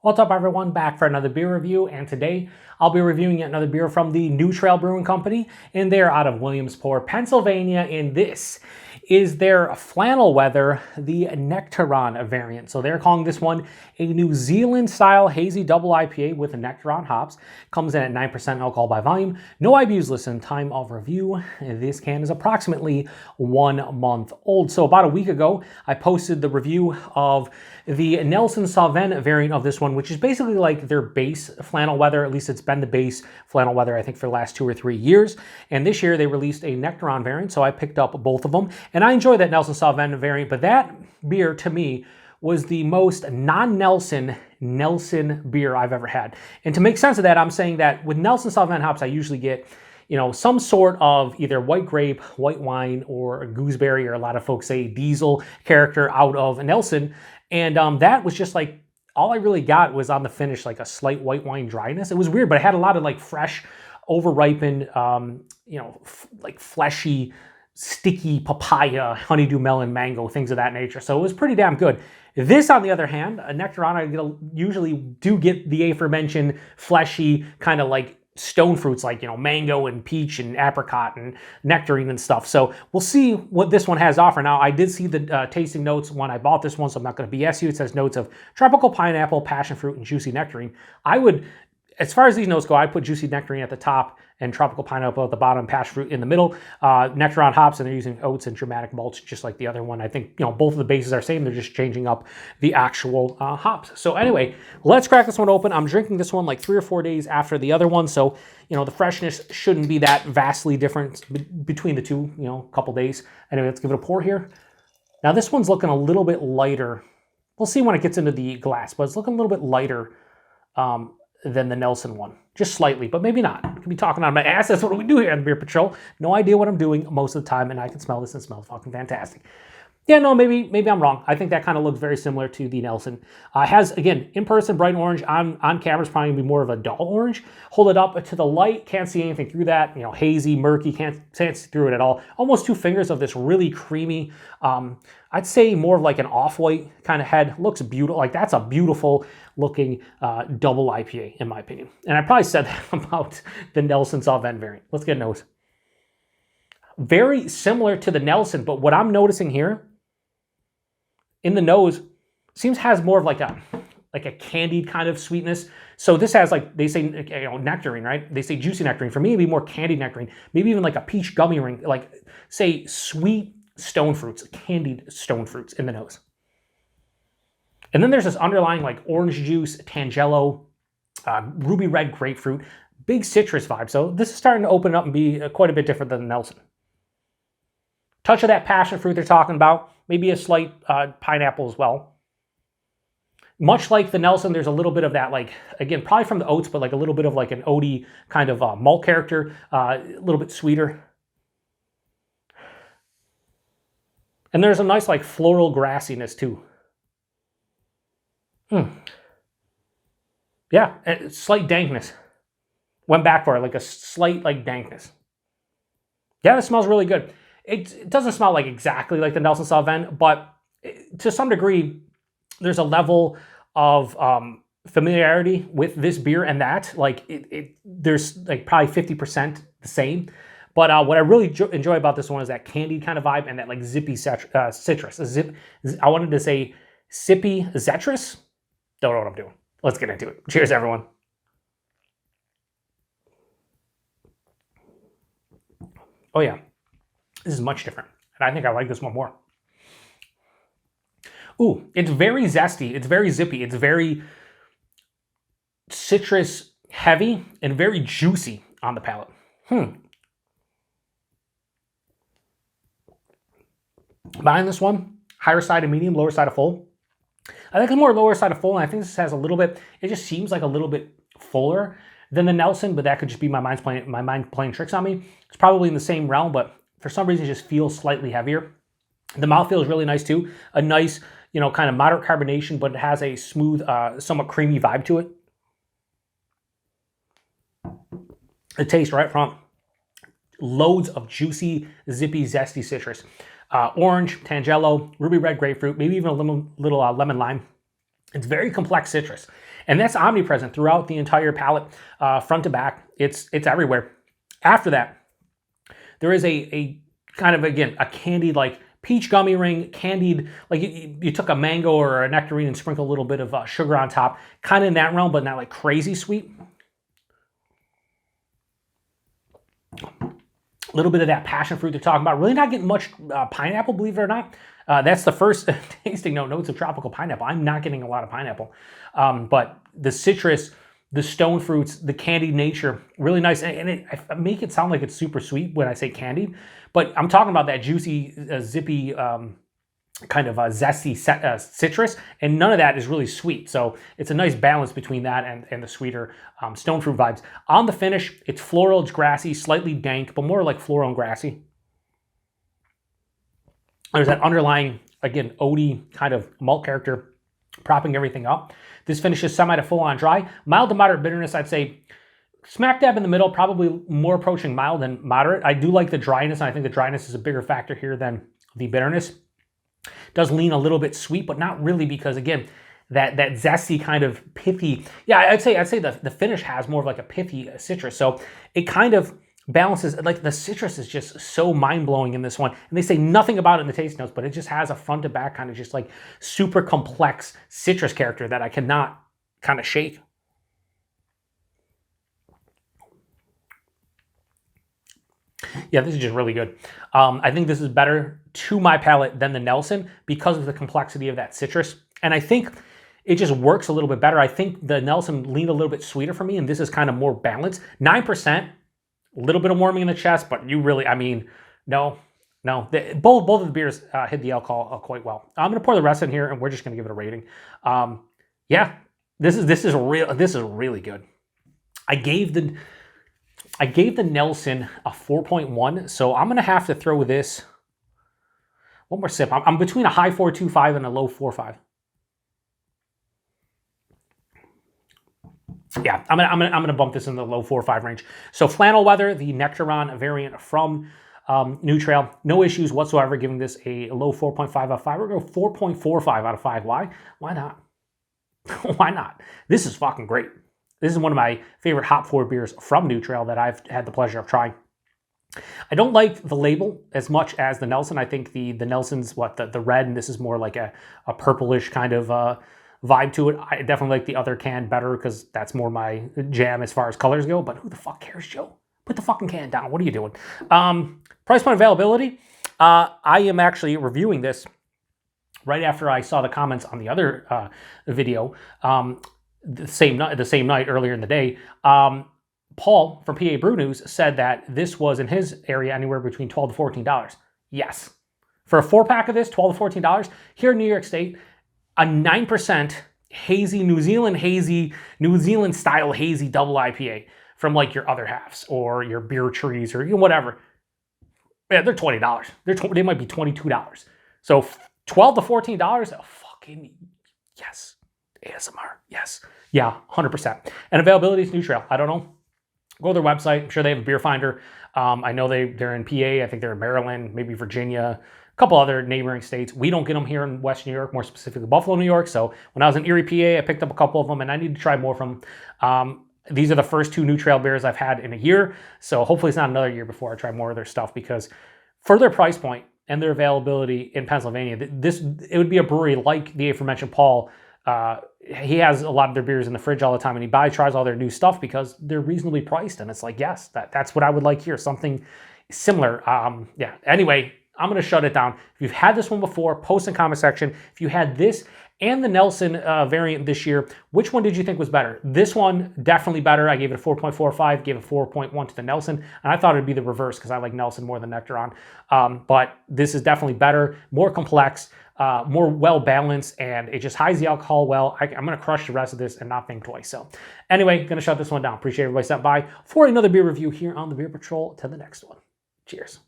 What's up, everyone? Back for another beer review, and today I'll be reviewing yet another beer from the new Trail Brewing Company, and they're out of Williamsport, Pennsylvania, and this is their Flannel Weather, the Nectaron variant. So they're calling this one a New Zealand-style Hazy Double IPA with Nectaron hops. Comes in at 9% alcohol by volume. No IBUs listed. Time of review. This can is approximately 1 month old. So about a week ago, I posted the review of the Nelson Sauvin variant of this one, which is basically like their base Flannel Weather. At least it's been the base Flannel Weather, I think, for the last 2 or 3 years. And this year they released a Nectaron variant, so I picked up both of them. And I enjoy that Nelson Sauvin variant, but that beer to me was the most non-Nelson beer I've ever had. And to make sense of that, I'm saying that with Nelson Sauvin hops, I usually get, some sort of either white grape, white wine, or gooseberry, or a lot of folks say diesel character out of Nelson. And that was just like, all I really got was on the finish, like a slight white wine dryness. It was weird, but it had a lot of like fresh, over-ripened, like fleshy, sticky papaya, honeydew melon, mango, things of that nature. So it was pretty damn good. This, on the other hand, a Nectaron, I usually do get the aforementioned fleshy kind of like stone fruits like, mango and peach and apricot and nectarine and stuff. So we'll see what this one has to offer. Now, I did see the tasting notes when I bought this one, so I'm not going to BS you. It says notes of tropical pineapple, passion fruit, and juicy nectarine. I would, as far as these notes go, I put juicy nectarine at the top and tropical pineapple at the bottom, passion fruit in the middle. Nectaron hops, and they're using oats and dramatic malts just like the other one. I think, both of the bases are same. They're just changing up the actual hops. So anyway, let's crack this one open. I'm drinking this one like 3 or 4 days after the other one. So, the freshness shouldn't be that vastly different between the two, a couple days. Anyway, let's give it a pour here. Now this one's looking a little bit lighter. We'll see when it gets into the glass, but it's looking a little bit lighter than the Nelson one. Just slightly, but maybe not. I could be talking on my ass. That's what we do here on the Beer Patrol. No idea what I'm doing most of the time, and I can smell this and it smells fucking fantastic. Yeah, no, maybe I'm wrong. I think that kind of looks very similar to the Nelson. Has, again, in person, bright orange. On camera, it's probably going to be more of a dull orange. Hold it up to the light. Can't see anything through that. Hazy, murky. Can't see through it at all. Almost 2 fingers of this really creamy, I'd say more of like an off-white kind of head. Looks beautiful. Like, that's a beautiful looking double IPA, in my opinion. And I probably said that about the Nelson Sauvin variant. Let's get a nose. Very similar to the Nelson, but what I'm noticing here in the nose has more of like a candied kind of sweetness. So this has, like, they say, nectarine, right? They say juicy nectarine. For me, it'd be more candied nectarine. Maybe even like a peach gummy ring, like, say, sweet stone fruits, candied stone fruits in the nose. And then there's this underlying like orange juice, tangelo, ruby red grapefruit, big citrus vibe. So this is starting to open up and be quite a bit different than the Nelson. Touch of that passion fruit they're talking about. Maybe a slight pineapple as well. Much like the Nelson, there's a little bit of that, like, again, probably from the oats, but like a little bit of like an oaty kind of malt character, a little bit sweeter. And there's a nice like floral grassiness too. Yeah, a slight dankness. Went back for it, like a slight like dankness. Yeah, it smells really good. It doesn't smell like exactly like the Nelson Sauvin, but to some degree, there's a level of familiarity with this beer, and that, like, there's like probably 50% the same. But what I really enjoy about this one is that candied kind of vibe and that like zippy citrus. I wanted to say sippy zetrus. Don't know what I'm doing. Let's get into it. Cheers, everyone. Oh yeah, this is much different. And I think I like this one more. Ooh, it's very zesty. It's very zippy. It's very citrus heavy and very juicy on the palate. Buying this one, higher side of medium, lower side of full. I think it's more lower side of full, and I think this has a little bit, it just seems like a little bit fuller than the Nelson, but that could just be my mind playing tricks on me. It's probably in the same realm, but for some reason it just feels slightly heavier. The mouthfeel is really nice too. A nice, kind of moderate carbonation, but it has a smooth, somewhat creamy vibe to it. The taste right front, loads of juicy, zippy, zesty citrus. Orange, tangelo, ruby red grapefruit, maybe even a little lemon lime. It's very complex citrus. And that's omnipresent throughout the entire palate, front to back. It's everywhere. After that, there is a kind of, again, a candied, like peach gummy ring, candied, like you took a mango or a nectarine and sprinkled a little bit of sugar on top, kind of in that realm, but not like crazy sweet. A little bit of that passion fruit they're talking about. Really not getting much pineapple, believe it or not. That's the first tasting notes of tropical pineapple. I'm not getting a lot of pineapple. But the citrus, the stone fruits, the candied nature, really nice. And I make it sound like it's super sweet when I say candied. But I'm talking about that juicy, zippy, kind of zesty citrus, and none of that is really sweet. So it's a nice balance between that and the sweeter stone fruit vibes. On the finish, it's floral, it's grassy, slightly dank, but more like floral and grassy. There's that underlying, again, oaty kind of malt character propping everything up. This finish is semi to full on dry. Mild to moderate bitterness, I'd say smack dab in the middle, probably more approaching mild than moderate. I do like the dryness, and I think the dryness is a bigger factor here than the bitterness. Does lean a little bit sweet, but not really, because again, that zesty kind of pithy. Yeah, I'd say the finish has more of like a pithy citrus. So it kind of balances, like the citrus is just so mind-blowing in this one. And they say nothing about it in the taste notes, but it just has a front to back kind of just like super complex citrus character that I cannot kind of shake. Yeah, this is just really good. I think this is better to my palate than the Nelson because of the complexity of that citrus. And I think it just works a little bit better. I think the Nelson leaned a little bit sweeter for me, and this is kind of more balanced. 9%, a little bit of warming in the chest, but you really, I mean, no. Both of the beers hit the alcohol quite well. I'm going to pour the rest in here, and we're just going to give it a rating. Yeah, this is really good. I gave the Nelson a 4.1, so I'm going to have to throw this one more sip. I'm between a high 4.25 and a low 4.5. Yeah, I'm gonna bump this in the low 4.5 range. So Flannel Weather, the Nectaron variant from New Trail, no issues whatsoever. Giving this a low 4.5 out of 5. We're going to go 4.45 out of 5. Why? Why not? Why not? This is fucking great. This is one of my favorite hop forward beers from New Trail that I've had the pleasure of trying. I don't like the label as much as the Nelson. I think the Nelson's the red, and this is more like a purplish kind of vibe to it. I definitely like the other can better because that's more my jam as far as colors go, but who the fuck cares, Joe? Put the fucking can down. What are you doing? Price point availability. I am actually reviewing this right after I saw the comments on the other video the same night earlier in the day. Paul from PA Brew News said that this was in his area anywhere between $12 to $14. Yes. For a 4-pack of this, $12 to $14, here in New York State, a 9% hazy New Zealand-style Hazy Double IPA from like your other halves or your beer trees or whatever. Yeah, they're $20. They might be $22. So $12 to $14, oh, fucking yes. ASMR, yes. Yeah, 100%. And availability is New Trail. I don't know. Go to their website. I'm sure they have a beer finder. I know they're in PA. I think they're in Maryland, maybe Virginia, a couple other neighboring states. We don't get them here in West New York, more specifically Buffalo, New York. So when I was in Erie, PA, I picked up a couple of them, and I need to try more from them. These are the first 2 New Trail beers I've had in a year. So hopefully it's not another year before I try more of their stuff, because for their price point and their availability in Pennsylvania, it would be a brewery like the aforementioned Paul. He has a lot of their beers in the fridge all the time, and he tries all their new stuff because they're reasonably priced. And it's like, yes, that's what I would like here. Something similar. Yeah. Anyway, I'm going to shut it down. If you've had this one before, post in the comment section. If you had this and the Nelson variant this year, which one did you think was better? This one, definitely better. I gave it a 4.45, gave a 4.1 to the Nelson, and I thought it'd be the reverse because I like Nelson more than Nectaron. But this is definitely better, more complex, more well-balanced, and it just hides the alcohol well. I'm going to crush the rest of this and not think twice. So anyway, going to shut this one down. Appreciate everybody stopping by for another beer review here on the Beer Patrol. To the next one. Cheers.